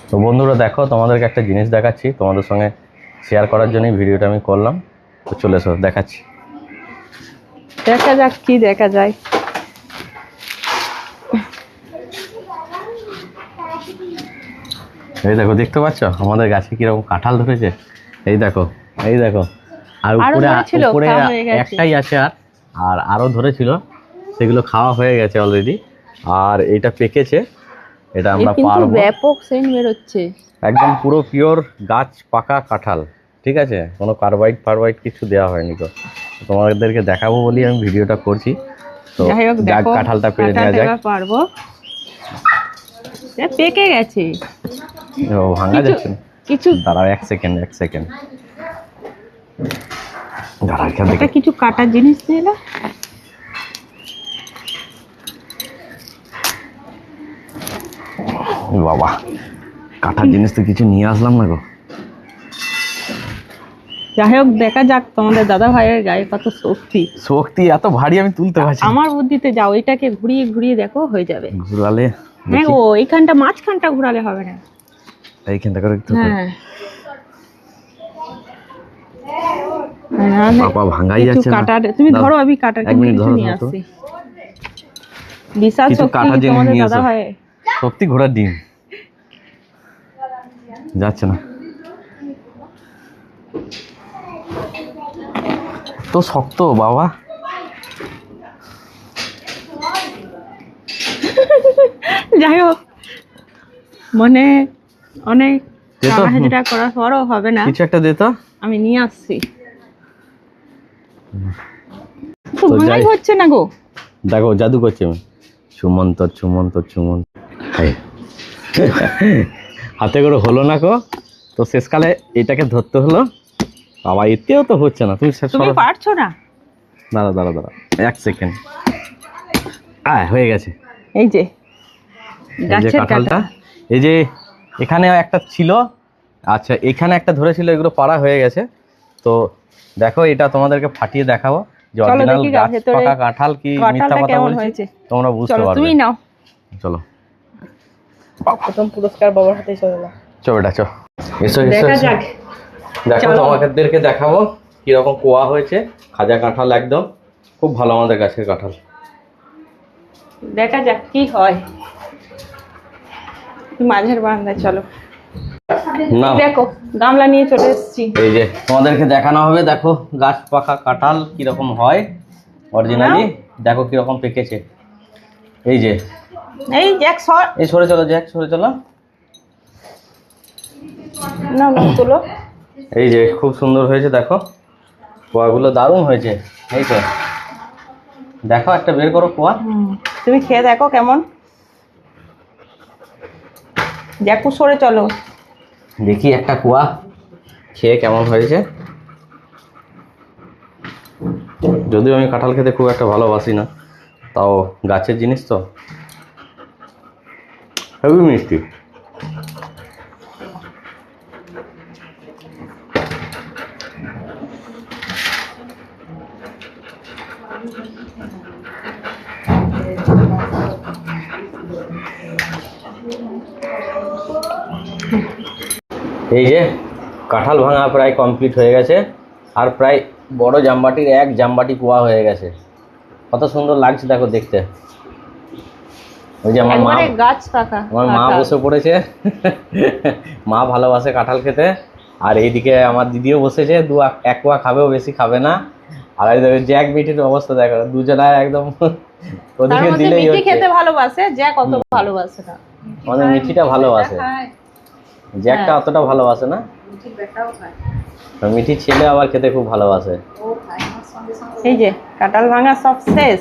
তো বন্ধুরা দেখো, তোমাদেরকে একটা জিনিস দেখাচ্ছি, তোমাদের সঙ্গে শেয়ার করার জন্যই ভিডিওটা আমি করলাম। তো চলে এসো, দেখাচ্ছি। দেখা যাক কি দেখা যায়। এই দেখো, দেখতে পাচ্ছ আমাদের গাছে কিরকম কাঁঠাল ধরেছে? এই দেখো, এই দেখো। আর উপরে উপরে একটাই আছে, আর আরো ধরেছিল, সেগুলো খাওয়া হয়ে গেছে অলরেডি। আর এটা পেকেছে, এটা আমরা পারবো। ব্যাপক সেন্ট বের হচ্ছে, একদম পুরো পিওর গাছ পাকা কাঁঠাল, ঠিক আছে? কোনো কার্বাইড ফারবাইড কিছু দেওয়া হয়নি। তো তোমাদেরকে দেখাবো বলি আমি ভিডিওটা করছি। তো যাক, কাঁঠালটা পেরে নেওয়া যাক। পারবো, পেকে গেছে। ও, ভাঙা যাচ্ছে না কিছু। দাঁড়াও, এক সেকেন্ড দাঁড়াও, এখান থেকে কিছু কাটার জিনিস নিয়ে বাবা, কাটার জিনিস তো কিছু নিয়ে আসলাম না গো। যাই হোক, দেখা যাক। তোমাদের দাদা ভাইয়ের গায়ে কত শক্তি, এত ভারী আমি তুলতে পারছি। আমার বুদ্ধিতে যাও, এটাকে ঘুরিয়ে ঘুরিয়ে দেখো, হয়ে যাবে। ঘুরালে? হ্যাঁ, ও এইখানটা মাঝখানটা ঘুরালে হবে না, এইখানটা করে একটু। হ্যাঁ, বাবা, ভাঙাই যাচ্ছে না। তুমি ধরো, আমি কাটার নিয়ে আসছি। বিশাল শক্তি তোমাদের দাদা ভাই। শক্তি ঘোড়ার ডিম যাচ্ছে না তো, শক্ত বাবা। যাই হোক, মনে অনেক হাজিরা করার পরও হবে না, কিছু একটা দে তো, আমি নিয়ে আসছি। তো ভাঙাই হচ্ছে না গো। দেখো, জাদু করছি আমি। সুমন্ত সুমন্ত সুমন্ত, হাতে করে হলো না গো। তো শেষকালে এটাকে ধরতে হলো। বাবা, এতেও তো হচ্ছে না। তুমি পারছো না? দাঁড়া এক সেকেন্ড। হয়ে গেছে। এই যে গাছের কাঁঠালটা, এই যে এখানে একটা ছিল, আচ্ছা এখানে একটা ধরেছিল, এগুলো পাড়া হয়ে গেছে। তো দেখো, এটা তোমাদেরকে ফাটিয়ে দেখাবো যে অরিজিনাল গাছ পাকা কাঁঠাল কি মিথ্যা কথা বলছি তোমরা বুঝতে পারবে। তুমি নাও, চলো। প্রথম পুরস্কার বাবার হাতে চলে যাও। চল বেটা, চল। এসো দেখা যাক। দেখো, তোমাদেরকে দেখাবো কিরকম কোয়া হয়েছে। খাজা কাঁঠাল, একদম খুব ভালো আমাদের গাছের কাঁঠাল। দেখা যাক কি হয়। মাঝের বারান্দায় চলো। দেখো, গামলা নিয়ে চলে এসেছি। এই যে তোমাদেরকে দেখানো হবে। দেখো গাছ পাকা কাঁঠাল কিরকম হয় অরিজিনালি। দেখো কিরকম পেকেছে। এই যে, এই জ্যাক সর, এই সরে চলো, জ্যাক সরে চলো। না তুলো। এই যে খুব সুন্দর হয়েছে, দেখো কোয়াগুলো দারুণ হয়েছে। এই তো দেখো, একটা বের করো কোয়া। তুমি খেয়ে দেখো কেমন। জ্যাকু সরে চলো, দেখি একটা কোয়া খেয়ে কেমন হয়েছে। যদিও আমি কাঁঠাল খেতে খুব একটা ভালোবাসি না, তাও গাছের জিনিস তো হেবি মিষ্টি। এই যে কাঁঠাল ভাঙা প্রায় কমপ্লিট হয়ে গেছে, আর প্রায় বড় জামবাটির এক জামবাটি কোয়া হয়ে গেছে। কত সুন্দর লাগছে দেখো দেখতে। ওই যে আমার মা বসে পড়েছে। মা ভালোবাসে কাঁঠাল খেতে। আর এইদিকে আমার দিদিও বসেছে, এক কোয়া খাবেও, বেশি খাবে না। আর জ্যাক মিঠির অবস্থা দেখো, দুজনায় একদম ওদিকে দিলেই হচ্ছে। খেতে ভালোবাসে, জ্যাক অত ভালোবাসে না। আমাদের মিঠিটা ভালোবাসে, জ্যাকটা অতটা ভালোবাসে না। মিঠি ছেলে আবার খেতে খুব ভালোবাসে। এই যে কাঁঠাল ভাঙা সব শেষ।